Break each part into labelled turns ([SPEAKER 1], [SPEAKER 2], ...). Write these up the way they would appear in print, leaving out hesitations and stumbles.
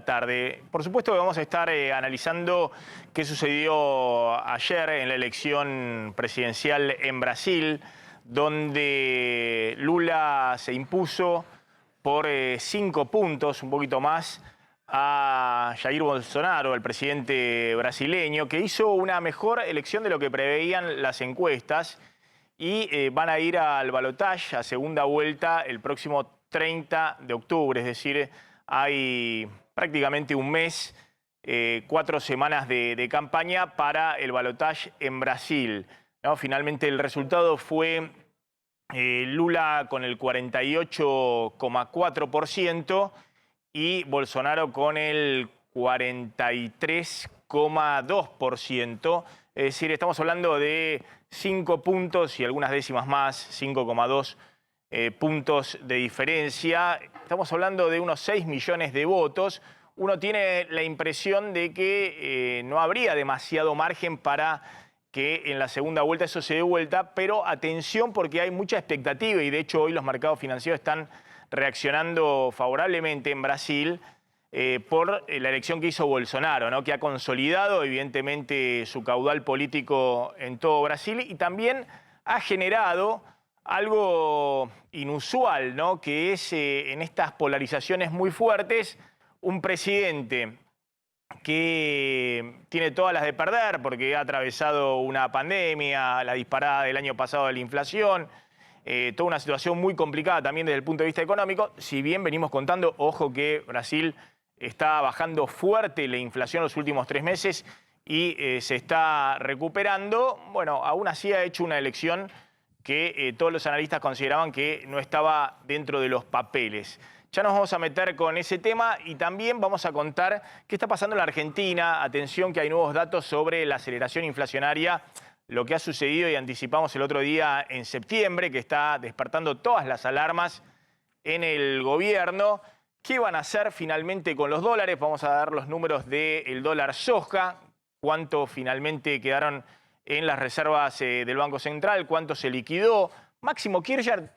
[SPEAKER 1] tarde. Por supuesto que vamos a estar analizando qué sucedió ayer en la elección presidencial en Brasil, donde Lula se impuso por 5 puntos, un poquito más, a Jair Bolsonaro, el presidente brasileño, que hizo una mejor elección de lo que preveían las encuestas y van a ir al balotaje, a segunda vuelta, el próximo 30 de octubre, es decir, hay prácticamente un mes, 4 semanas de campaña para el balotaje en Brasil, ¿no? Finalmente el resultado fue Lula con el 48,4% y Bolsonaro con el 43,2%. Es decir, estamos hablando de 5 puntos y algunas décimas más, 5,2 puntos de diferencia. Estamos hablando de unos 6 millones de votos. Uno tiene la impresión de que no habría demasiado margen para que en la segunda vuelta eso se dé vuelta, pero atención porque hay mucha expectativa y de hecho hoy los mercados financieros están reaccionando favorablemente en Brasil por la elección que hizo Bolsonaro, ¿no? Que ha consolidado evidentemente su caudal político en todo Brasil y también ha generado algo inusual, ¿no? Que es en estas polarizaciones muy fuertes un presidente que tiene todas las de perder porque ha atravesado una pandemia, la disparada del año pasado de la inflación, toda una situación muy complicada también desde el punto de vista económico. Si bien venimos contando, ojo que Brasil está bajando fuerte la inflación los últimos 3 meses y se está recuperando, bueno, aún así ha hecho una elección que todos los analistas consideraban que no estaba dentro de los papeles. Ya nos vamos a meter con ese tema y también vamos a contar qué está pasando en la Argentina. Atención que hay nuevos datos sobre la aceleración inflacionaria, lo que ha sucedido y anticipamos el otro día en septiembre, que está despertando todas las alarmas en el gobierno. ¿Qué van a hacer finalmente con los dólares? Vamos a dar los números del dólar soja, cuánto finalmente quedaron en las reservas del Banco Central, cuánto se liquidó. Máximo Kirchner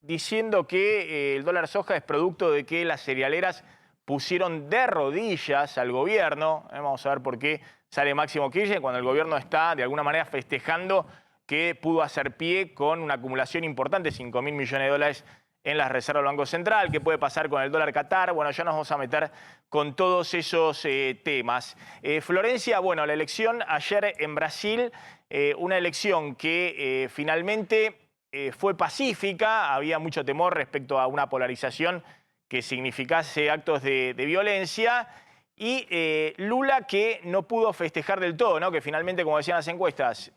[SPEAKER 1] diciendo que el dólar soja es producto de que las cerealeras pusieron de rodillas al gobierno. Vamos a ver por qué sale Máximo Kirchner cuando el gobierno está de alguna manera festejando que pudo hacer pie con una acumulación importante, 5.000 millones de dólares en las reservas del Banco Central. ¿Qué puede pasar con el dólar Qatar? Bueno, ya nos vamos a meter con todos esos temas. Florencia, bueno, la elección ayer en Brasil, una elección que finalmente fue pacífica, había mucho temor respecto a una polarización que significase actos de violencia y Lula que no pudo festejar del todo, ¿no? Que finalmente, como decían las encuestas,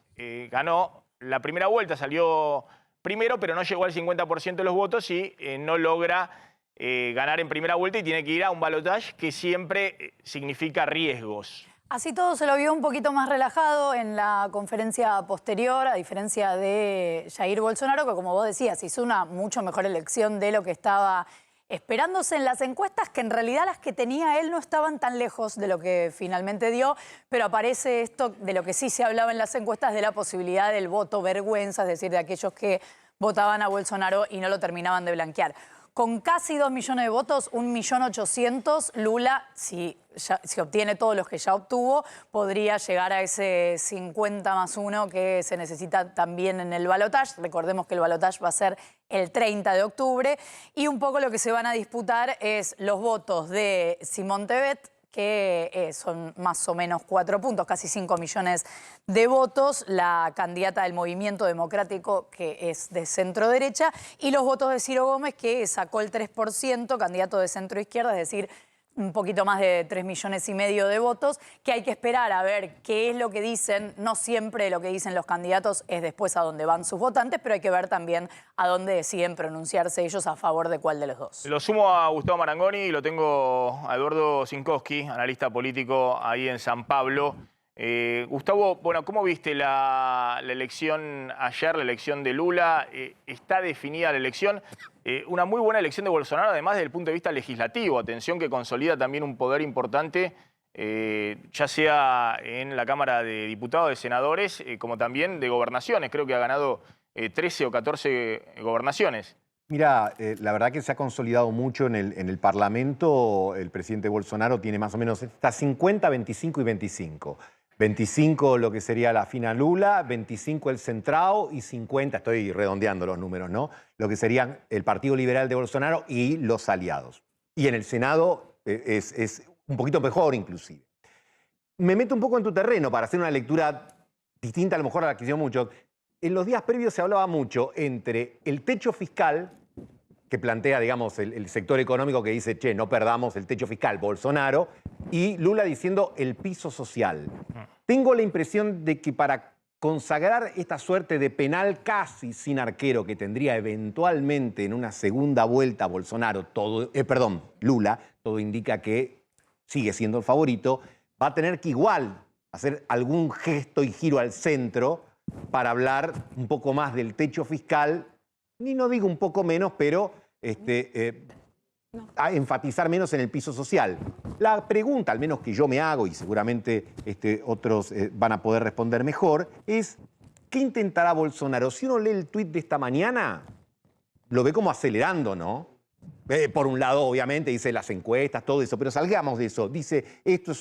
[SPEAKER 1] ganó la primera vuelta, salió primero, pero no llegó al 50% de los votos y no logra ganar en primera vuelta y tiene que ir a un balotaje que siempre significa riesgos.
[SPEAKER 2] Así todo se lo vio un poquito más relajado en la conferencia posterior, a diferencia de Jair Bolsonaro, que como vos decías, hizo una mucho mejor elección de lo que estaba esperándose en las encuestas, que en realidad las que tenía él no estaban tan lejos de lo que finalmente dio, pero aparece esto de lo que sí se hablaba en las encuestas, de la posibilidad del voto vergüenza, es decir, de aquellos que votaban a Bolsonaro y no lo terminaban de blanquear. Con casi 2 millones de votos, 1.800.000, Lula, si obtiene todos los que ya obtuvo, podría llegar a ese 50+1 que se necesita también en el balotaje. Recordemos que el balotaje va a ser el 30 de octubre. Y un poco lo que se van a disputar es los votos de Simón Tebet, que son más o menos 4 puntos, casi 5 millones de votos, la candidata del Movimiento Democrático, que es de centro-derecha, y los votos de Ciro Gómez, que sacó el 3%, candidato de centro-izquierda, es decir, un poquito más de 3,5 millones de votos, que hay que esperar a ver qué es lo que dicen. No siempre lo que dicen los candidatos es después a dónde van sus votantes, pero hay que ver también a dónde deciden pronunciarse ellos a favor de cuál de los dos.
[SPEAKER 1] Lo sumo a Gustavo Marangoni y lo tengo a Eduardo Zinkowski, analista político ahí en San Pablo. Gustavo, bueno, ¿cómo viste la elección ayer, la elección de Lula? ¿Está definida la elección? Una muy buena elección de Bolsonaro, además desde el punto de vista legislativo. Atención que consolida también un poder importante, ya sea en la Cámara de Diputados, de Senadores, como también de gobernaciones. Creo que ha ganado 13 o 14 gobernaciones.
[SPEAKER 3] Mira, la verdad que se ha consolidado mucho en el Parlamento. El presidente Bolsonaro tiene más o menos, está 50, 25 y 25. 25 lo que sería la fina Lula, 25 el Centrao y 50, estoy redondeando los números, ¿no? Lo que serían el Partido Liberal de Bolsonaro y los aliados. Y en el Senado es un poquito mejor inclusive. Me meto un poco en tu terreno para hacer una lectura distinta a lo mejor a la que hicieron muchos. En los días previos se hablaba mucho entre el techo fiscal que plantea, digamos, el sector económico que dice, che, no perdamos el techo fiscal, Bolsonaro, y Lula diciendo el piso social. Tengo la impresión de que para consagrar esta suerte de penal casi sin arquero que tendría eventualmente en una segunda vuelta Bolsonaro, Lula, todo indica que sigue siendo el favorito, va a tener que igual hacer algún gesto y giro al centro para hablar un poco más del techo fiscal, ni no digo un poco menos, pero a enfatizar menos en el piso social. La pregunta, al menos que yo me hago, y seguramente otros van a poder responder mejor, es ¿qué intentará Bolsonaro? Si uno lee el tuit de esta mañana, lo ve como acelerando, ¿no? Por un lado, obviamente, dice las encuestas, todo eso, pero salgamos de eso. Dice, esto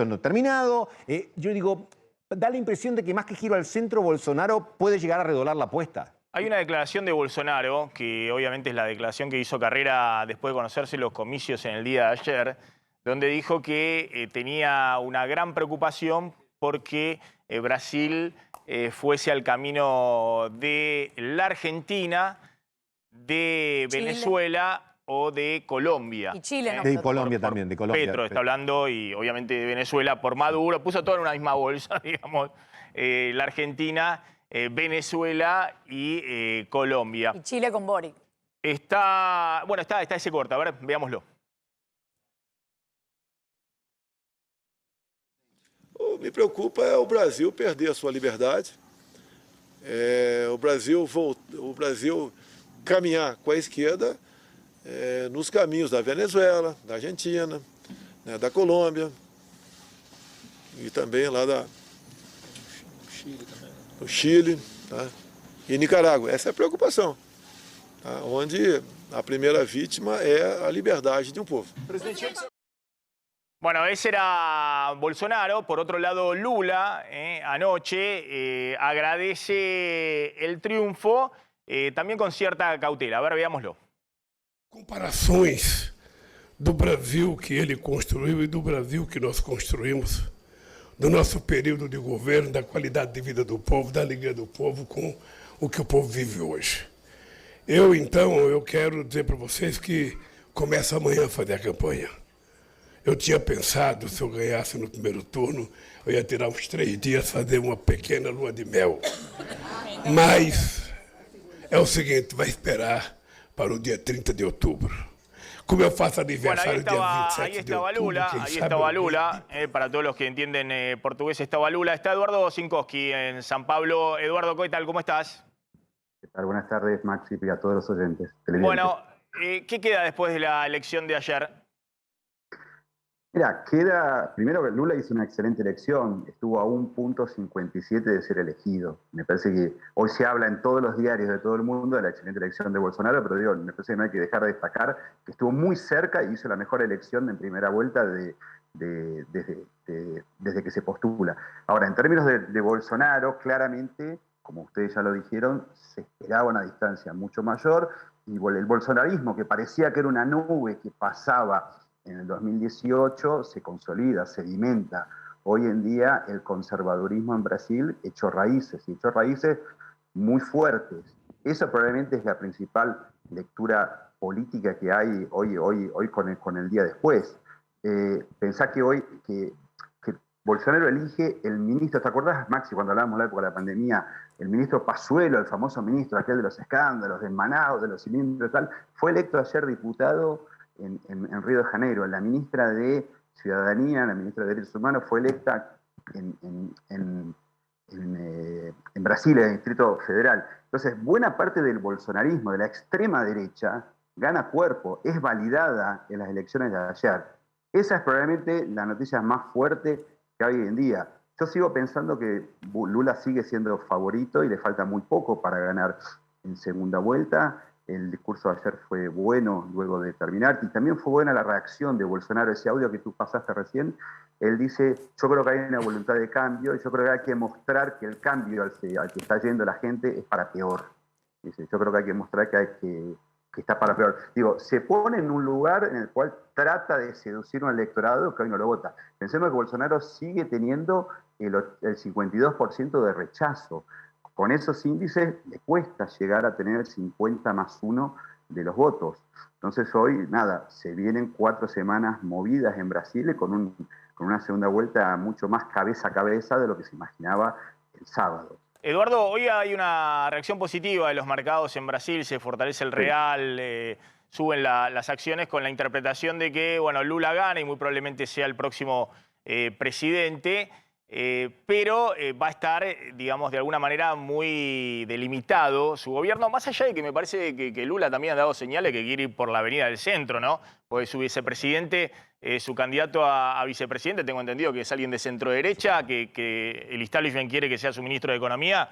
[SPEAKER 3] no ha terminado. Yo digo, da la impresión de que más que giro al centro, Bolsonaro puede llegar a redoblar la apuesta.
[SPEAKER 1] Hay una declaración de Bolsonaro, que obviamente es la declaración que hizo Carrera después de conocerse los comicios en el día de ayer, donde dijo que tenía una gran preocupación porque Brasil fuese al camino de la Argentina, de
[SPEAKER 2] Chile.
[SPEAKER 1] Venezuela o de Colombia.
[SPEAKER 2] Y Chile no.
[SPEAKER 3] De Colombia también, de Colombia.
[SPEAKER 1] Petro está hablando y obviamente de Venezuela por Maduro. Puso todo en una misma bolsa, digamos. La Argentina, Venezuela y Colombia.
[SPEAKER 2] Y Chile con Boric.
[SPEAKER 1] Está ese corte. A ver, veámoslo.
[SPEAKER 4] Me preocupa é o Brasil perder a sua liberdade, o Brasil caminhar com a esquerda nos caminhos da Venezuela, da Argentina, né, da Colômbia e também lá do Chile, tá? E Nicarágua. Essa é a preocupação, tá? Onde a primeira vítima é a liberdade de um povo.
[SPEAKER 1] Bueno, ese era Bolsonaro. Por otro lado, Lula, anoche, agradece el triunfo, también con cierta cautela. A ver, veámoslo.
[SPEAKER 5] Comparações do Brasil que ele construiu e do Brasil que nós construímos, do nosso período de governo, da qualidade de vida do povo, da alegria do povo com o que o povo vive hoje. Eu quero dizer para vocês que começa amanhã a fazer a campanha. Eu tinha pensado, se eu ganhasse no primeiro turno, eu ia tirar uns 3 dias, fazer uma pequena lua de mel. Mas é o seguinte, vai esperar para o dia 30 de outubro. Como eu faço aniversário dia 27 de outubro,
[SPEAKER 1] Ahí estaba Lula, para todos los que entienden portugués estaba Lula. Está Eduardo Sinkowski en San Pablo. Eduardo, ¿qué tal? ¿Cómo estás?
[SPEAKER 6] ¿Qué tal? Buenas tardes, Maxi, y a todos los oyentes.
[SPEAKER 1] Bueno, ¿qué queda después de la elección de ayer?
[SPEAKER 6] Mira, primero que Lula hizo una excelente elección, estuvo a 1,57 de ser elegido. Me parece que hoy se habla en todos los diarios de todo el mundo de la excelente elección de Bolsonaro, pero digo, me parece que no hay que dejar de destacar que estuvo muy cerca y hizo la mejor elección en primera vuelta desde que se postula. Ahora, en términos de Bolsonaro, claramente, como ustedes ya lo dijeron, se esperaba una distancia mucho mayor y el bolsonarismo, que parecía que era una nube que pasaba en el 2018, se consolida, sedimenta. Hoy en día el conservadurismo en Brasil echó raíces muy fuertes. Esa probablemente es la principal lectura política que hay hoy con el día después. Pensá que hoy que Bolsonaro elige el ministro, ¿te acordás, Maxi, cuando hablábamos de la época de la pandemia? El ministro Pazuello, el famoso ministro aquel de los escándalos, de Manaus, de los cilindros y tal, fue electo ayer diputado en Río de Janeiro. La ministra de Ciudadanía, la ministra de Derechos Humanos, fue electa en Brasil, en el Distrito Federal. Entonces, buena parte del bolsonarismo, de la extrema derecha, gana cuerpo, es validada en las elecciones de ayer. Esa es probablemente la noticia más fuerte que hay hoy en día. Yo sigo pensando que Lula sigue siendo favorito y le falta muy poco para ganar en segunda vuelta. el discurso de ayer fue bueno luego de terminar, y también fue buena la reacción de Bolsonaro, ese audio que tú pasaste recién. Él dice, yo creo que hay una voluntad de cambio, y yo creo que hay que mostrar que el cambio al que está yendo la gente es para peor. Dice, yo creo que hay que mostrar que está para peor. Digo, se pone en un lugar en el cual trata de seducir un electorado que hoy no lo vota. Pensemos que Bolsonaro sigue teniendo el 52% de rechazo. Con esos índices le cuesta llegar a tener el 50+1 de los votos. Entonces hoy, nada, se vienen 4 semanas movidas en Brasil con una segunda vuelta mucho más cabeza a cabeza de lo que se imaginaba el sábado.
[SPEAKER 1] Eduardo, hoy hay una reacción positiva de los mercados en Brasil, se fortalece el real, suben las acciones con la interpretación de que, bueno, Lula gana y muy probablemente sea el próximo presidente. Pero va a estar, digamos, de alguna manera muy delimitado su gobierno, más allá de que me parece que Lula también ha dado señales que quiere ir por la avenida del centro, ¿no? Porque su vicepresidente, su candidato a vicepresidente, tengo entendido que es alguien de centro derecha, que el establishment quiere que sea su ministro de Economía,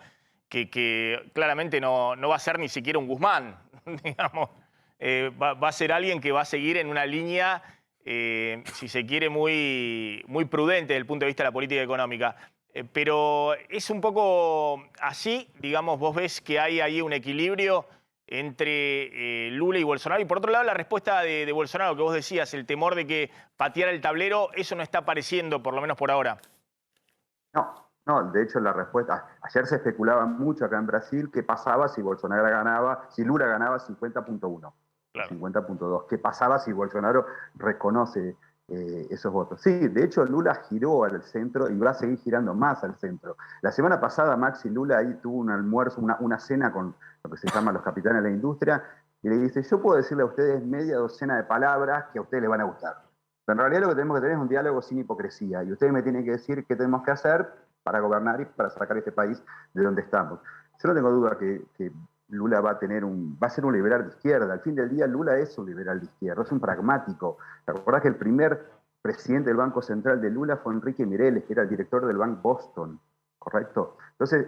[SPEAKER 1] que claramente no va a ser ni siquiera un Guzmán, digamos. Va a ser alguien que va a seguir en una línea si se quiere, muy prudente desde el punto de vista de la política económica. Pero es un poco así, digamos, vos ves que hay ahí un equilibrio entre Lula y Bolsonaro. Y por otro lado, la respuesta de Bolsonaro que vos decías, el temor de que pateara el tablero, eso no está apareciendo, por lo menos por ahora.
[SPEAKER 6] No, de hecho la respuesta, ayer se especulaba mucho acá en Brasil qué pasaba si Bolsonaro ganaba, si Lula ganaba 50.1. Claro. 50.2. ¿Qué pasaba si Bolsonaro reconoce esos votos? Sí, de hecho Lula giró al centro y va a seguir girando más al centro. La semana pasada Maxi Lula ahí tuvo un almuerzo, una cena con lo que se llama los capitanes de la industria, y le dice, yo puedo decirle a ustedes media docena de palabras que a ustedes les van a gustar. Pero en realidad lo que tenemos que tener es un diálogo sin hipocresía, y ustedes me tienen que decir qué tenemos que hacer para gobernar y para sacar este país de donde estamos. Yo no tengo duda que Lula va a ser un liberal de izquierda. Al fin del día, Lula es un liberal de izquierda, es un pragmático. ¿Te acordás que el primer presidente del Banco Central de Lula fue Enrique Mireles, que era el director del Bank Boston? ¿Correcto? Entonces,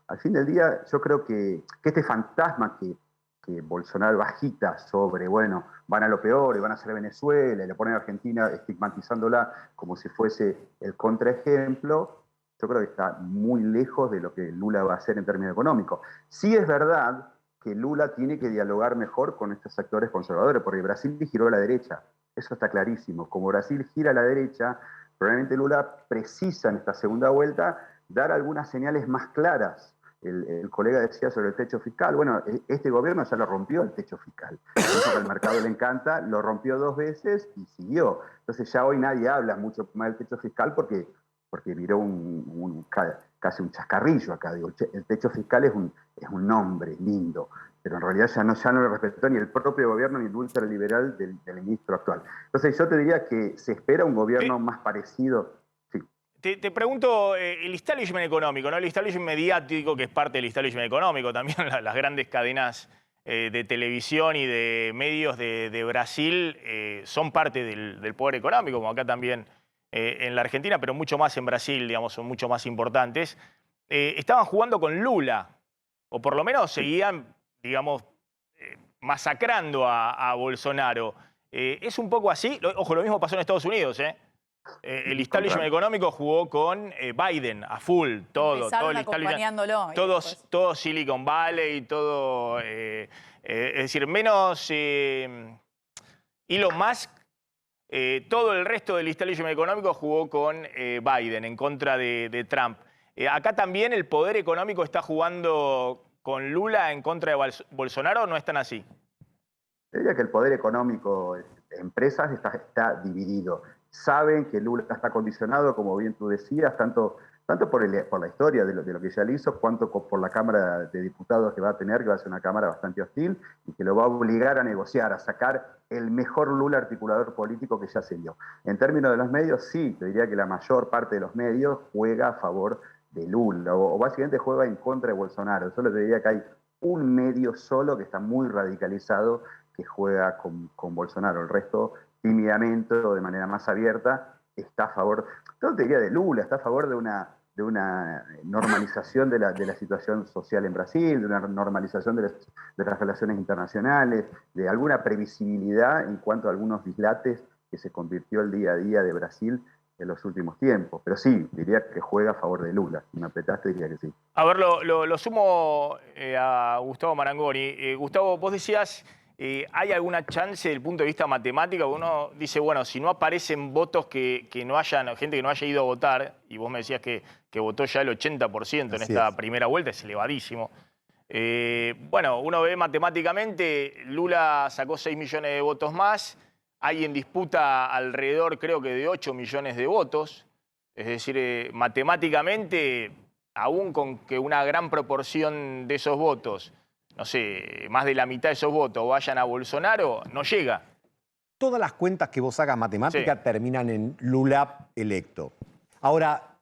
[SPEAKER 6] al fin del día, yo creo que este fantasma que Bolsonaro agita sobre, bueno, van a lo peor y van a ser Venezuela, y le ponen a Argentina estigmatizándola como si fuese el contraejemplo, yo creo que está muy lejos de lo que Lula va a hacer en términos económicos. Sí es verdad que Lula tiene que dialogar mejor con estos sectores conservadores, porque Brasil giró a la derecha, eso está clarísimo. Como Brasil gira a la derecha, probablemente Lula precisa en esta segunda vuelta dar algunas señales más claras. El colega decía sobre el techo fiscal, bueno, este gobierno ya lo rompió el techo fiscal. Eso que al mercado le encanta, lo rompió 2 veces y siguió. Entonces ya hoy nadie habla mucho más del techo fiscal porque viró casi un chascarrillo acá. Digo, el techo fiscal es un nombre lindo, pero en realidad ya no lo respetó ni el propio gobierno ni el ultraliberal del ministro actual. Entonces yo te diría que se espera un gobierno más parecido. Sí.
[SPEAKER 1] Te pregunto, el establishment económico, ¿no? El establishment mediático, que es parte del establishment económico, también las grandes cadenas de televisión y de medios de Brasil son parte del poder económico, como acá también en la Argentina, pero mucho más en Brasil, digamos, son mucho más importantes. Estaban jugando con Lula, o por lo menos seguían, digamos, masacrando a Bolsonaro. Es un poco así. Ojo, lo mismo pasó en Estados Unidos, ¿eh? El establishment económico jugó con Biden a full, todo el
[SPEAKER 2] acompañándolo.
[SPEAKER 1] Todo Silicon Valley, todo... es decir, menos Elon Musk, todo el resto del establishment económico jugó con Biden en contra de Trump. Acá también el poder económico está jugando con Lula en contra de Bolsonaro, ¿o no es tan así?
[SPEAKER 6] Yo diría que el poder económico de empresas está dividido. Saben que Lula está condicionado, como bien tú decías, tanto por la historia de lo que ya le hizo, cuanto por la Cámara de Diputados que va a tener, que va a ser una Cámara bastante hostil, y que lo va a obligar a negociar, a sacar el mejor Lula articulador político que ya se dio. En términos de los medios, sí, te diría que la mayor parte de los medios juega a favor de Lula, o básicamente juega en contra de Bolsonaro. Solo te diría que hay un medio solo que está muy radicalizado, que juega con Bolsonaro. El resto, tímidamente o de manera más abierta, está a favor, yo te diría de Lula, está a favor de una de una normalización de la situación social en Brasil, de una normalización de las relaciones internacionales, de alguna previsibilidad en cuanto a algunos dislates que se convirtió el día a día de Brasil en los últimos tiempos. Pero sí, diría que juega a favor de Lula. Si me apretaste, diría que sí.
[SPEAKER 1] A ver, lo sumo a Gustavo Marangoni. Gustavo, vos decías, ¿hay alguna chance desde el punto de vista matemático? Uno dice, bueno, si no aparecen votos que no hayan, gente que no haya ido a votar, y vos me decías que votó ya el 80% en esta primera vuelta, es elevadísimo. Bueno, uno ve matemáticamente, Lula sacó 6 millones de votos más, hay en disputa alrededor, creo que de 8 millones de votos. Es decir, matemáticamente, aún con que una gran proporción de esos votos, no sé, más de la mitad de esos votos vayan a Bolsonaro, no llega.
[SPEAKER 3] Todas las cuentas que vos hagas matemáticas terminan en Lula electo. Ahora,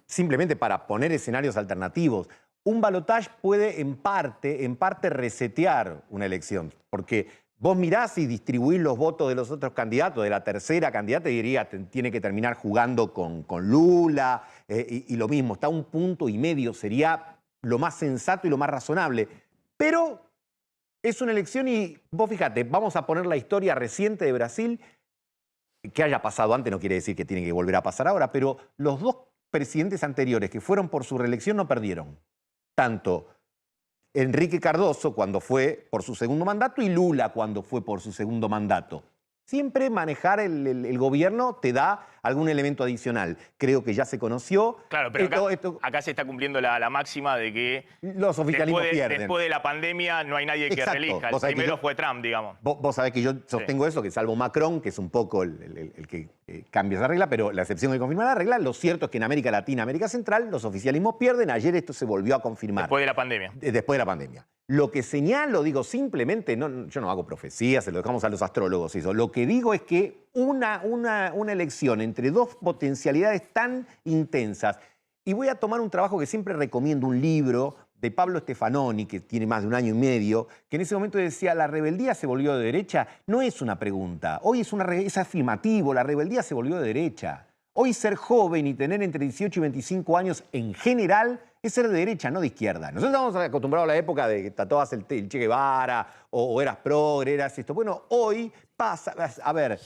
[SPEAKER 3] simplemente para poner escenarios alternativos, un balotaje puede en parte resetear una elección, porque vos mirás y distribuís los votos de los otros candidatos, de la tercera candidata, y diría, tiene que terminar jugando con Lula, y lo mismo, está a 1,5 puntos, sería lo más sensato y lo más razonable. Pero es una elección y vos fíjate, vamos a poner la historia reciente de Brasil, que haya pasado antes no quiere decir que tiene que volver a pasar ahora, pero los dos presidentes anteriores que fueron por su reelección no perdieron. Tanto Enrique Cardoso cuando fue por su segundo mandato y Lula cuando fue por su segundo mandato. Siempre manejar el gobierno te da algún elemento adicional. Creo que ya se conoció.
[SPEAKER 1] Claro, pero acá se está cumpliendo la máxima de que
[SPEAKER 3] los oficialismos pierden.
[SPEAKER 1] Después de la pandemia no hay nadie que reelija. El primero fue Trump, digamos.
[SPEAKER 3] Vos sabés que yo sostengo eso, que salvo Macron, que es un poco el que cambia esa regla, pero la excepción que confirma la regla, lo cierto es que en América Latina, América Central, los oficialismos pierden. Ayer esto se volvió a confirmar.
[SPEAKER 1] Después de la pandemia.
[SPEAKER 3] Después de la pandemia. Lo que señalo, digo, simplemente, yo no hago profecías, se lo dejamos a los astrólogos eso. Lo que digo es que una elección entre dos potencialidades tan intensas, y voy a tomar un trabajo que siempre recomiendo, un libro de Pablo Stefanoni, que tiene más de 1 año y medio, que en ese momento decía, ¿la rebeldía se volvió de derecha? No es una pregunta, hoy es afirmativo, la rebeldía se volvió de derecha. Hoy ser joven y tener entre 18 y 25 años en general es ser de derecha, no de izquierda. Nosotros estamos acostumbrados a la época de que tatuabas el Che Guevara o eras progre, eras esto. Bueno, hoy pasa, a ver,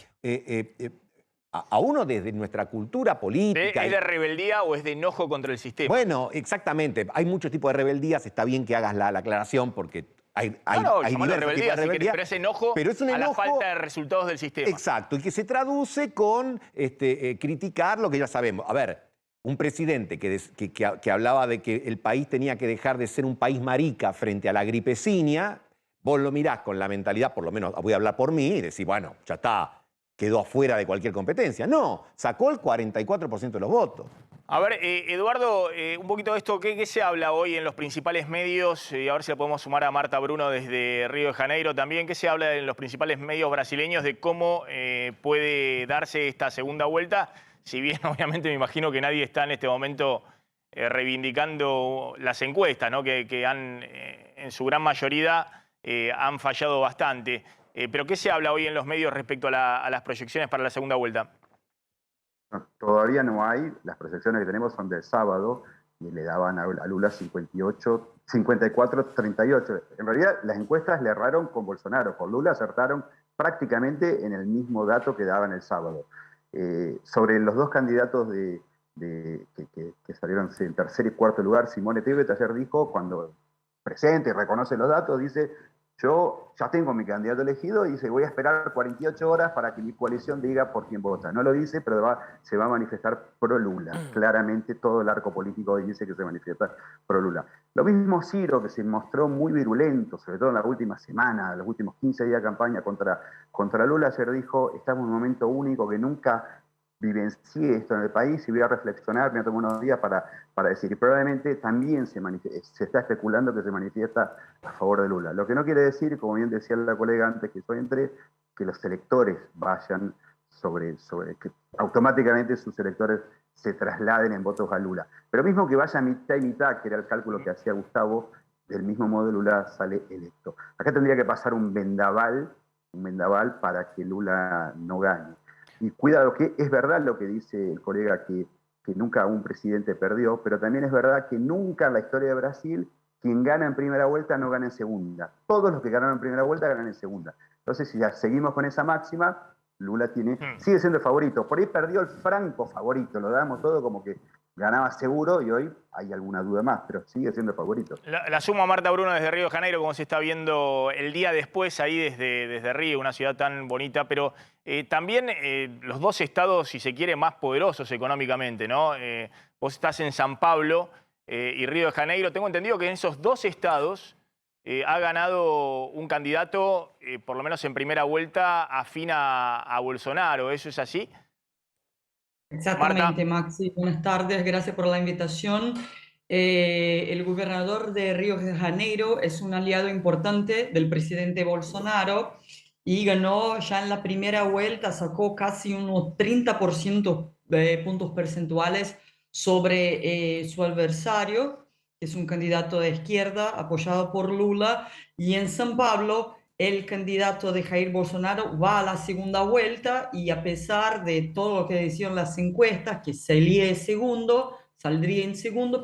[SPEAKER 3] a uno desde nuestra cultura política...
[SPEAKER 1] ¿Es de rebeldía o es de enojo contra el sistema?
[SPEAKER 3] Bueno, exactamente. Hay muchos tipos de rebeldías, está bien que hagas la aclaración porque... Hay
[SPEAKER 1] rebeldía, pero es enojo, a la falta de resultados del sistema.
[SPEAKER 3] Exacto, y que se traduce con criticar lo que ya sabemos. A ver, un presidente que hablaba de que el país tenía que dejar de ser un país marica frente a la gripecinia, vos lo mirás con la mentalidad, por lo menos voy a hablar por mí, y decís, bueno, ya está, quedó afuera de cualquier competencia. No, sacó el 44% de los votos.
[SPEAKER 1] A ver, Eduardo, un poquito de esto, ¿qué se habla hoy en los principales medios? A ver si la podemos sumar a Marta Bruno desde Río de Janeiro también. ¿Qué se habla en los principales medios brasileños de cómo puede darse esta segunda vuelta? Si bien, obviamente, me imagino que nadie está en este momento reivindicando las encuestas, ¿no? que han, en su gran mayoría, han fallado bastante. ¿Pero qué se habla hoy en los medios respecto a las proyecciones para la segunda vuelta?
[SPEAKER 6] Todavía no hay, las proyecciones que tenemos son del sábado y le daban a Lula 54-38. En realidad las encuestas le erraron con Bolsonaro, con Lula acertaron prácticamente en el mismo dato que daban el sábado. Sobre los dos candidatos que salieron en tercer y cuarto lugar, Simone Tebet ayer dijo, cuando presente y reconoce los datos, dice... Yo ya tengo mi candidato elegido y dice, voy a esperar 48 horas para que mi coalición diga por quién vota. No lo dice, pero se va a manifestar pro Lula. Claramente todo el arco político dice que se manifiesta pro Lula. Lo mismo Ciro, que se mostró muy virulento, sobre todo en la última semana, los últimos 15 días de campaña contra Lula, ayer dijo, estamos en un momento único que nunca vivencié esto en el país y voy a reflexionar, me tomo unos días para decir, y probablemente también se está especulando que se manifiesta a favor de Lula. Lo que no quiere decir, como bien decía la colega antes que yo entré, que los electores vayan que automáticamente sus electores se trasladen en votos a Lula. Pero mismo que vaya mitad y mitad, que era el cálculo que hacía Gustavo, del mismo modo Lula sale electo. Acá tendría que pasar un vendaval para que Lula no gane. Y cuidado que es verdad lo que dice el colega que que nunca un presidente perdió, pero también es verdad que nunca en la historia de Brasil quien gana en primera vuelta no gana en segunda. Todos los que ganaron en primera vuelta ganan en segunda. Entonces, si ya seguimos con esa máxima, Lula sigue siendo el favorito. Por ahí perdió el franco favorito, lo damos todo como que ganaba seguro y hoy hay alguna duda más, pero sigue siendo el favorito.
[SPEAKER 1] La suma Marta Bruno desde Río de Janeiro, como se está viendo el día después ahí desde Río, una ciudad tan bonita, pero también los dos estados, si se quiere, más poderosos económicamente, ¿no? Vos estás en San Pablo y Río de Janeiro. Tengo entendido que en esos dos estados ha ganado un candidato, por lo menos en primera vuelta, afín a Bolsonaro. ¿Eso es así?
[SPEAKER 7] Exactamente,
[SPEAKER 1] Marta.
[SPEAKER 7] Maxi. Buenas tardes, gracias por la invitación. El gobernador de Río de Janeiro es un aliado importante del presidente Bolsonaro y ganó ya en la primera vuelta, sacó casi unos 30% de puntos percentuales sobre su adversario, que es un candidato de izquierda apoyado por Lula, y en San Pablo el candidato de Jair Bolsonaro va a la segunda vuelta y a pesar de todo lo que decían las encuestas, que saldría en segundo,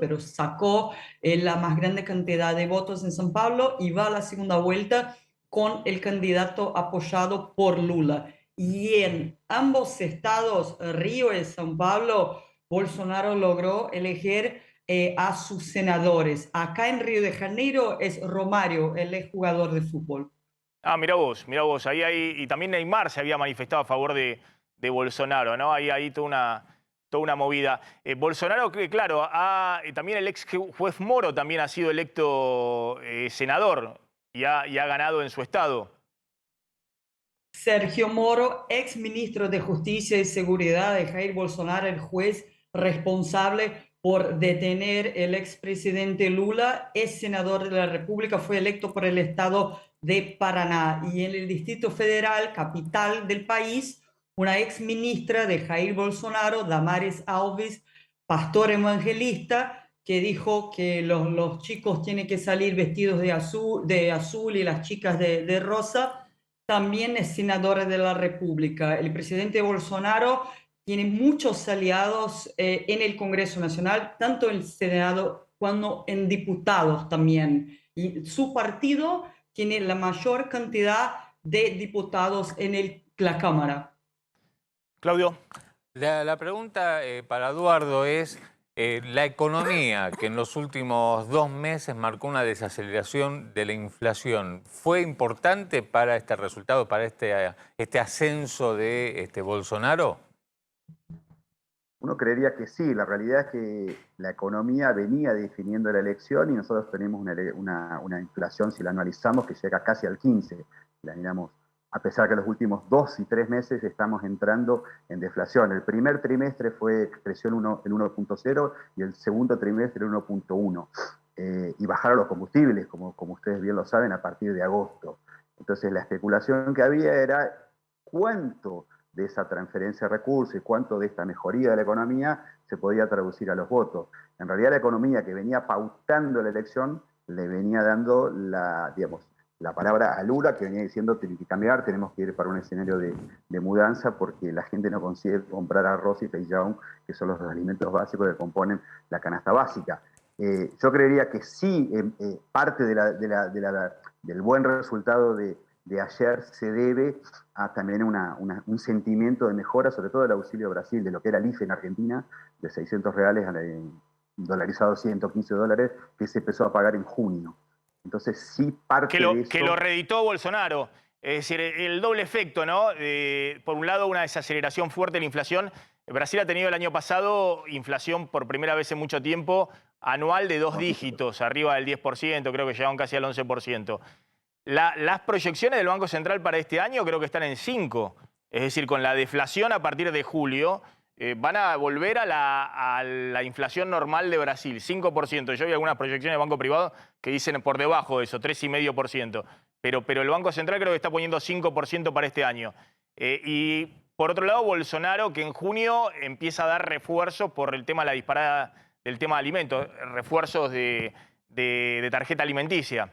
[SPEAKER 7] pero sacó la más grande cantidad de votos en San Pablo y va a la segunda vuelta con el candidato apoyado por Lula. Y en ambos estados, Río y San Pablo, Bolsonaro logró elegir a sus senadores. Acá en Río de Janeiro es Romário, el exjugador de fútbol.
[SPEAKER 1] Ah, mirá vos. Y también Neymar se había manifestado a favor de Bolsonaro, ¿no? Ahí toda una movida. Bolsonaro, claro, también el ex juez Moro también ha sido electo senador y ha ganado en su estado.
[SPEAKER 7] Sergio Moro, ex ministro de Justicia y Seguridad de Jair Bolsonaro, el juez responsable por detener el expresidente Lula, es senador de la República, fue electo por el estado de Paraná. Y en el Distrito Federal, capital del país, una ex ministra de Jair Bolsonaro, Damares Alves, pastor evangelista, que dijo que los chicos tienen que salir vestidos de azul y las chicas de rosa, también es senadora de la República. El presidente Bolsonaro tiene muchos aliados en el Congreso Nacional, tanto en el Senado como en diputados también. Y su partido tiene la mayor cantidad de diputados en la Cámara.
[SPEAKER 1] Claudio.
[SPEAKER 8] La pregunta para Eduardo es, la economía que en los últimos 2 meses marcó una desaceleración de la inflación, ¿fue importante para este resultado, para este ascenso de Bolsonaro?
[SPEAKER 6] Uno creería que sí, la realidad es que la economía venía definiendo la elección y nosotros tenemos una inflación, si la analizamos, que llega casi al 15%. La miramos, a pesar que los últimos 2 y 3 meses estamos entrando en deflación. El primer trimestre creció el 1.0 y el segundo trimestre el 1.1. Y bajaron los combustibles, como ustedes bien lo saben, a partir de agosto. Entonces la especulación que había era cuánto de esa transferencia de recursos y cuánto de esta mejoría de la economía se podía traducir a los votos. En realidad la economía que venía pautando la elección le venía dando la palabra a Lula, que venía diciendo tiene que cambiar, tenemos que ir para un escenario de mudanza porque la gente no consigue comprar arroz y feijão, que son los alimentos básicos que componen la canasta básica. Yo creería que sí, parte del buen resultado de ayer se debe a también un sentimiento de mejora, sobre todo del auxilio Brasil, de lo que era el IFE en Argentina, de 600 reales dolarizados 115 dólares, que se empezó a pagar en junio. Entonces sí parte de eso...
[SPEAKER 1] Que lo reeditó Bolsonaro. Es decir, el doble efecto, ¿no? Por un lado, una desaceleración fuerte de la inflación. Brasil ha tenido el año pasado inflación por primera vez en mucho tiempo anual de 2 dígitos, arriba del 10%, creo que llegaron casi al 11%. Las proyecciones del Banco Central para este año creo que están en 5. Es decir, con la deflación a partir de julio, van a volver a la inflación normal de Brasil, 5%. Yo vi algunas proyecciones de banco privado que dicen por debajo de eso, 3,5%. Pero el Banco Central creo que está poniendo 5% para este año. Y por otro lado, Bolsonaro, que en junio empieza a dar refuerzos por el tema de la disparada del tema de alimentos, refuerzos de tarjeta alimenticia.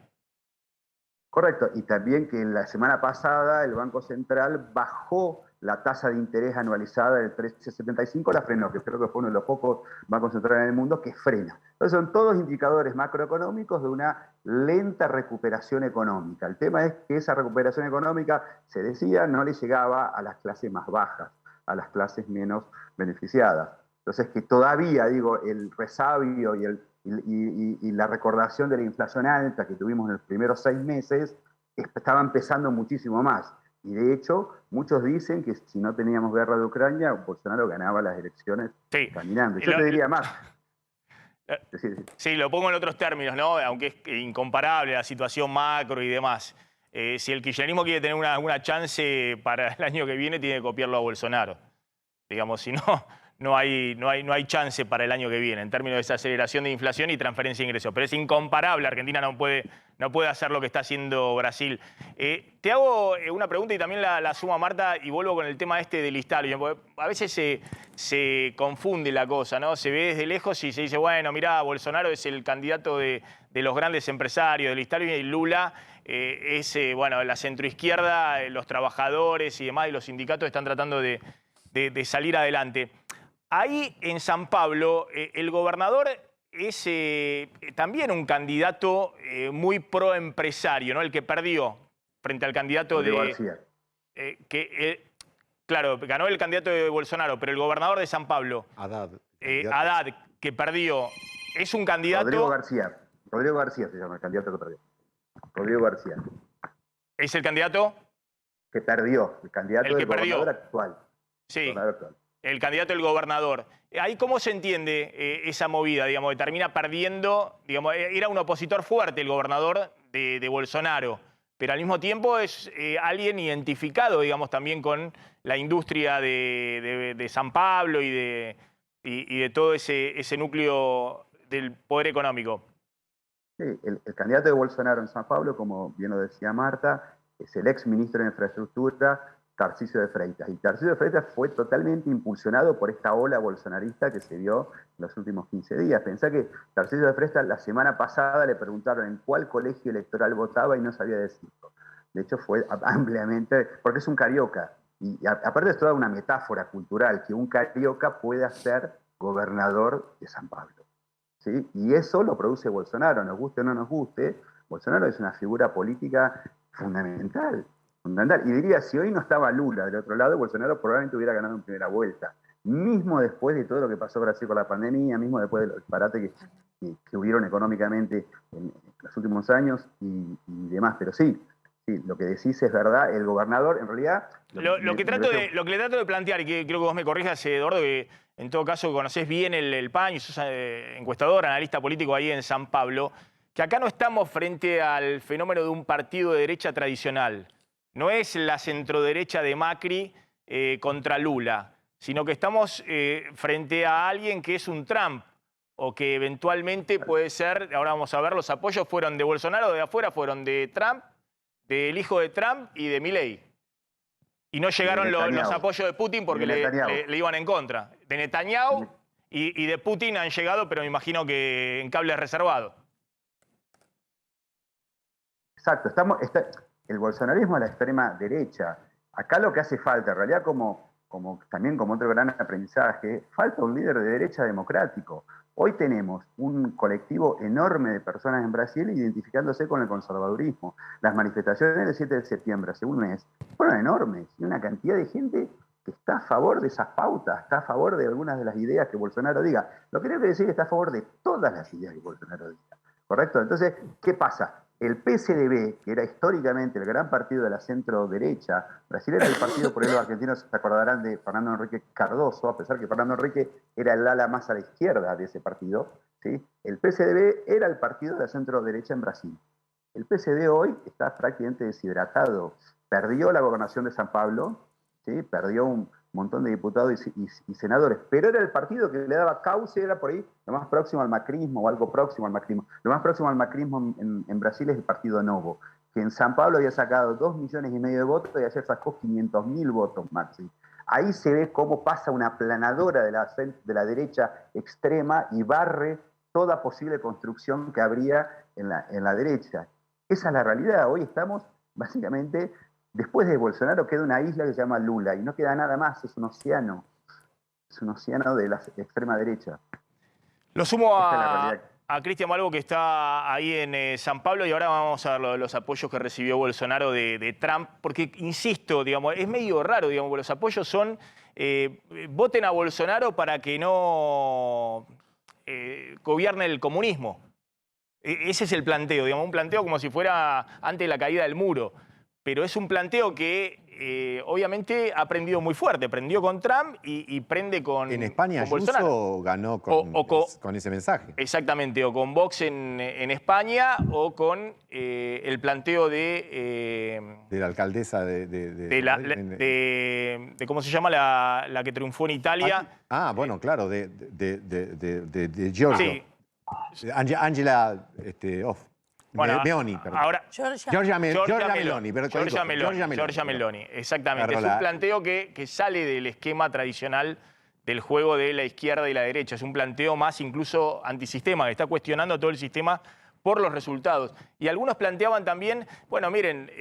[SPEAKER 6] Correcto, y también que la semana pasada el Banco Central bajó la tasa de interés anualizada del 13,75 la frenó, que creo que fue uno de los pocos bancos centrales en el mundo que frena. Entonces son todos indicadores macroeconómicos de una lenta recuperación económica. El tema es que esa recuperación económica, se decía, no le llegaba a las clases más bajas, a las clases menos beneficiadas. Entonces que todavía, digo, el resabio y la recordación de la inflación alta que tuvimos en los primeros 6 meses estaban pesando muchísimo más. Y de hecho, muchos dicen que si no teníamos guerra de Ucrania, Bolsonaro ganaba las elecciones caminando. Y yo te diría más.
[SPEAKER 1] Sí, lo pongo en otros términos, ¿no? Aunque es incomparable la situación macro y demás. Si el kirchnerismo quiere tener una chance para el año que viene, tiene que copiarlo a Bolsonaro. Digamos, si no, no hay chance para el año que viene en términos de esa aceleración de inflación y transferencia de ingresos. Pero es incomparable. Argentina no puede hacer lo que está haciendo Brasil. Te hago una pregunta y también la suma Marta y vuelvo con el tema este del Listalo. Porque a veces se confunde la cosa, ¿no? Se ve desde lejos y se dice, bueno, mirá, Bolsonaro es el candidato de los grandes empresarios, del Listalo, y Lula es, bueno, la centroizquierda, los trabajadores y demás, y los sindicatos están tratando de salir adelante. Ahí en San Pablo, el gobernador es también un candidato muy proempresario, ¿no? El que perdió frente al candidato de
[SPEAKER 6] García.
[SPEAKER 1] Claro, ganó el candidato de Bolsonaro, pero el gobernador de San Pablo,
[SPEAKER 3] Haddad.
[SPEAKER 1] Haddad, que perdió, es un candidato...
[SPEAKER 6] Rodrigo García se llama el candidato que perdió. Rodrigo García.
[SPEAKER 1] ¿Es el candidato?
[SPEAKER 6] Que perdió, el candidato del gobernador actual.
[SPEAKER 1] Sí, el candidato del gobernador. Ahí, ¿cómo se entiende esa movida? Digamos, que termina perdiendo, digamos, era un opositor fuerte el gobernador de Bolsonaro, pero al mismo tiempo es alguien identificado, digamos, también con la industria de San Pablo y de todo ese núcleo del poder económico.
[SPEAKER 6] Sí, el candidato de Bolsonaro en San Pablo, como bien lo decía Marta, es el ex ministro de Infraestructura, Tarcisio de Freitas. Y Tarcisio de Freitas fue totalmente impulsionado por esta ola bolsonarista que se dio en los últimos 15 días. Pensá que Tarcisio de Freitas la semana pasada le preguntaron en cuál colegio electoral votaba y no sabía decirlo. De hecho, fue ampliamente, porque es un carioca. Y aparte es toda una metáfora cultural, que un carioca pueda ser gobernador de San Pablo. ¿Sí? Y eso lo produce Bolsonaro, nos guste o no nos guste. Bolsonaro es una figura política fundamental. Y diría, si hoy no estaba Lula del otro lado, Bolsonaro probablemente hubiera ganado en primera vuelta. Mismo después de todo lo que pasó en Brasil con la pandemia, mismo después de los disparates que hubieron económicamente en los últimos años y demás. Pero sí, lo que decís es verdad. El gobernador, en realidad...
[SPEAKER 1] Lo que le trato de plantear, y que creo que vos me corrijas, Eduardo, que en todo caso conocés bien el PAN y sos encuestador, analista político ahí en San Pablo, que acá no estamos frente al fenómeno de un partido de derecha tradicional. No es la centroderecha de Macri contra Lula, sino que estamos frente a alguien que es un Trump o que eventualmente puede ser, ahora vamos a ver, los apoyos fueron de Bolsonaro, de afuera fueron de Trump, del hijo de Trump y de Milei. Y no llegaron los apoyos de Putin porque le iban en contra. De Netanyahu y de Putin han llegado, pero me imagino que en cables reservados.
[SPEAKER 6] Exacto, el bolsonarismo a la extrema derecha. Acá lo que hace falta, en realidad también como otro gran aprendizaje, falta un líder de derecha democrático. Hoy tenemos un colectivo enorme de personas en Brasil identificándose con el conservadurismo. Las manifestaciones del 7 de septiembre, hace un mes, fueron enormes. Y una cantidad de gente que está a favor de esas pautas, está a favor de algunas de las ideas que Bolsonaro diga. Lo que tengo que decir es que está a favor de todas las ideas que Bolsonaro diga. ¿Correcto? Entonces, ¿qué pasa? El PSDB, que era históricamente el gran partido de la centro-derecha, Brasil era el partido, por ahí los argentinos se acordarán de Fernando Henrique Cardoso, a pesar que Fernando Henrique era el ala más a la izquierda de ese partido, ¿sí? El PSDB era el partido de la centro-derecha en Brasil. El PSD hoy está prácticamente deshidratado. Perdió la gobernación de San Pablo, ¿sí? Perdió un montón de diputados y senadores, pero era el partido que le daba cauce, era por ahí lo más próximo al macrismo o algo próximo al macrismo. Lo más próximo al macrismo en Brasil es el partido Novo, que en San Pablo había sacado 2,5 millones de votos y ayer sacó 500.000 votos máximo. Ahí se ve cómo pasa una aplanadora de la derecha extrema y barre toda posible construcción que habría en la derecha. Esa es la realidad. Hoy estamos básicamente Después de Bolsonaro queda una isla que se llama Lula y no queda nada más, es un océano de la extrema derecha.
[SPEAKER 1] Lo sumo
[SPEAKER 6] Esta es la realidad.
[SPEAKER 1] a Cristian Balbo, que está ahí en San Pablo, y ahora vamos a ver los apoyos que recibió Bolsonaro de Trump, porque, insisto, digamos, es medio raro, digamos, los apoyos son, voten a Bolsonaro para que no gobierne el comunismo. Ese es el planteo, digamos, un planteo como si fuera antes de la caída del muro. Pero es un planteo que obviamente ha prendido muy fuerte. Prendió con Trump y prende con
[SPEAKER 3] En España,
[SPEAKER 1] con Bolsonaro.
[SPEAKER 3] Ayuso ganó con ese mensaje.
[SPEAKER 1] Exactamente, o con Vox en España, o con el planteo de
[SPEAKER 3] la alcaldesa
[SPEAKER 1] de ¿cómo se llama? La que triunfó en Italia.
[SPEAKER 3] Bueno, claro, de Giorgio.
[SPEAKER 1] Sí.
[SPEAKER 3] Angela
[SPEAKER 1] Bueno,
[SPEAKER 3] Meloni, perdón.
[SPEAKER 1] Ahora,
[SPEAKER 3] Giorgia Meloni.
[SPEAKER 1] Giorgia Meloni, exactamente. Es un planteo que sale del esquema tradicional del juego de la izquierda y la derecha. Es un planteo más incluso antisistema, que está cuestionando todo el sistema por los resultados. Y algunos planteaban también, bueno, miren,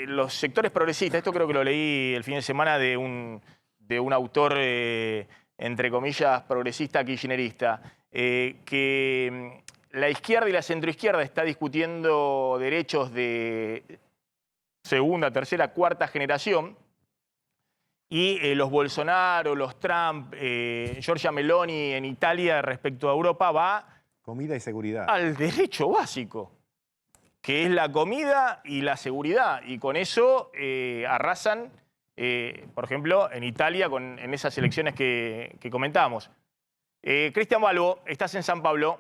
[SPEAKER 1] los sectores progresistas, esto creo que lo leí el fin de semana de un autor, entre comillas, progresista kirchnerista, que la izquierda y la centroizquierda está discutiendo derechos de segunda, tercera, cuarta generación, y los Bolsonaro, los Trump, Giorgia Meloni en Italia respecto a Europa va
[SPEAKER 3] comida y seguridad
[SPEAKER 1] al derecho básico, que es la comida y la seguridad, y con eso arrasan, por ejemplo, en Italia en esas elecciones que comentábamos. Cristian Balbo, estás en San Pablo.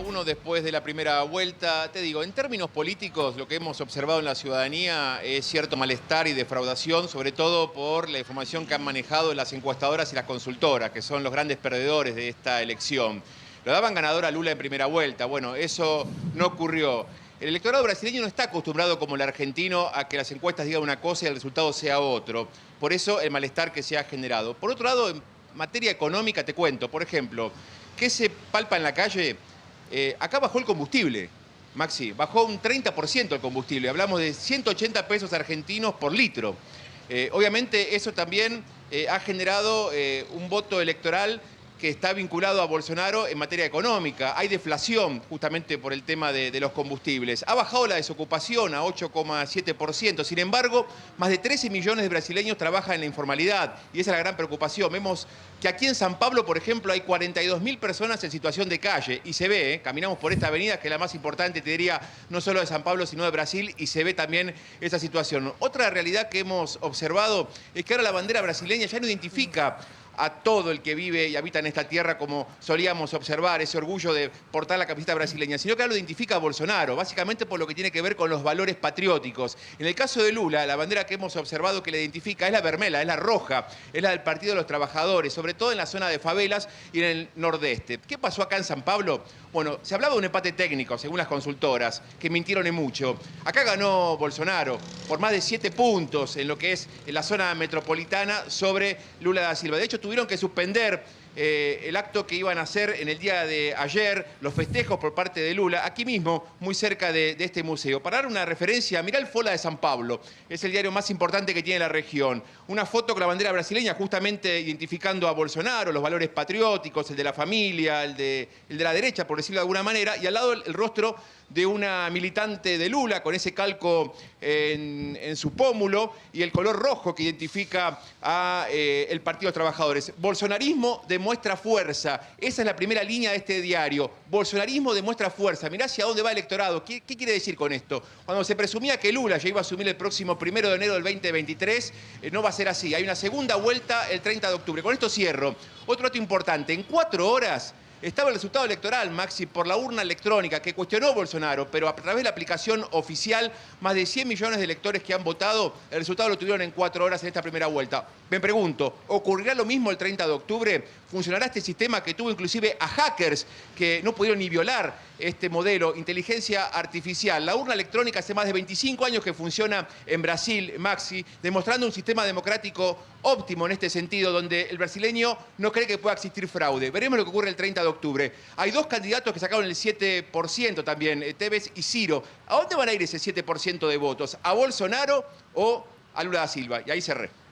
[SPEAKER 9] Uno después de la primera vuelta, te digo, en términos políticos, lo que hemos observado en la ciudadanía es cierto malestar y defraudación, sobre todo por la información que han manejado las encuestadoras y las consultoras, que son los grandes perdedores de esta elección. Lo daban ganador a Lula en primera vuelta, bueno, eso no ocurrió. El electorado brasileño no está acostumbrado como el argentino a que las encuestas digan una cosa y el resultado sea otro. Por eso el malestar que se ha generado. Por otro lado, en materia económica, te cuento, por ejemplo, ¿qué se palpa en la calle? Acá bajó el combustible, Maxi, bajó un 30% el combustible. Hablamos de 180 pesos argentinos por litro. Obviamente eso también ha generado un voto electoral que está vinculado a Bolsonaro en materia económica. Hay deflación justamente por el tema de los combustibles. Ha bajado la desocupación a 8,7%. Sin embargo, más de 13 millones de brasileños trabajan en la informalidad y esa es la gran preocupación. Vemos que aquí en San Pablo, por ejemplo, hay 42.000 personas en situación de calle y se ve, caminamos por esta avenida que es la más importante, te diría, no solo de San Pablo, sino de Brasil, y se ve también esa situación. Otra realidad que hemos observado es que ahora la bandera brasileña ya no identifica a todo el que vive y habita en esta tierra como solíamos observar, ese orgullo de portar la camiseta brasileña, sino que ahora lo identifica a Bolsonaro, básicamente por lo que tiene que ver con los valores patrióticos. En el caso de Lula, la bandera que hemos observado que le identifica es la vermela, es la roja, es la del Partido de los Trabajadores, sobre todo en la zona de favelas y en el nordeste. ¿Qué pasó acá en San Pablo? Bueno, se hablaba de un empate técnico, según las consultoras, que mintieron en mucho. Acá ganó Bolsonaro por más de 7 puntos en lo que es en la zona metropolitana sobre Lula da Silva. De hecho, tuvieron que suspender el acto que iban a hacer en el día de ayer, los festejos por parte de Lula, aquí mismo, muy cerca de este museo. Para dar una referencia, mirá el Folha de San Pablo, es el diario más importante que tiene la región. Una foto con la bandera brasileña justamente identificando a Bolsonaro, los valores patrióticos, el de la familia, el de la derecha, por decirlo de alguna manera, y al lado el rostro de una militante de Lula con ese calco en su pómulo y el color rojo que identifica a el Partido de los Trabajadores. Bolsonarismo demuestra fuerza. Esa es la primera línea de este diario. Bolsonarismo demuestra fuerza. Mirá hacia dónde va el electorado. ¿Qué quiere decir con esto? Cuando se presumía que Lula ya iba a asumir el próximo 1 de enero del 2023, no va a ser así. Hay una segunda vuelta el 30 de octubre. Con esto cierro. Otro dato importante. En 4 horas estaba el resultado electoral, Maxi, por la urna electrónica que cuestionó Bolsonaro, pero a través de la aplicación oficial, más de 100 millones de electores que han votado, el resultado lo tuvieron en 4 horas en esta primera vuelta. Me pregunto, ¿ocurrirá lo mismo el 30 de octubre? ¿Funcionará este sistema que tuvo inclusive a hackers que no pudieron ni violar este modelo, inteligencia artificial. La urna electrónica hace más de 25 años que funciona en Brasil, Maxi, demostrando un sistema democrático óptimo en este sentido, donde el brasileño no cree que pueda existir fraude. Veremos lo que ocurre el 30 de octubre. Hay dos candidatos que sacaron el 7% también, Tevez y Ciro. ¿A dónde van a ir ese 7% de votos? ¿A Bolsonaro o a Lula da Silva? Y ahí cerré.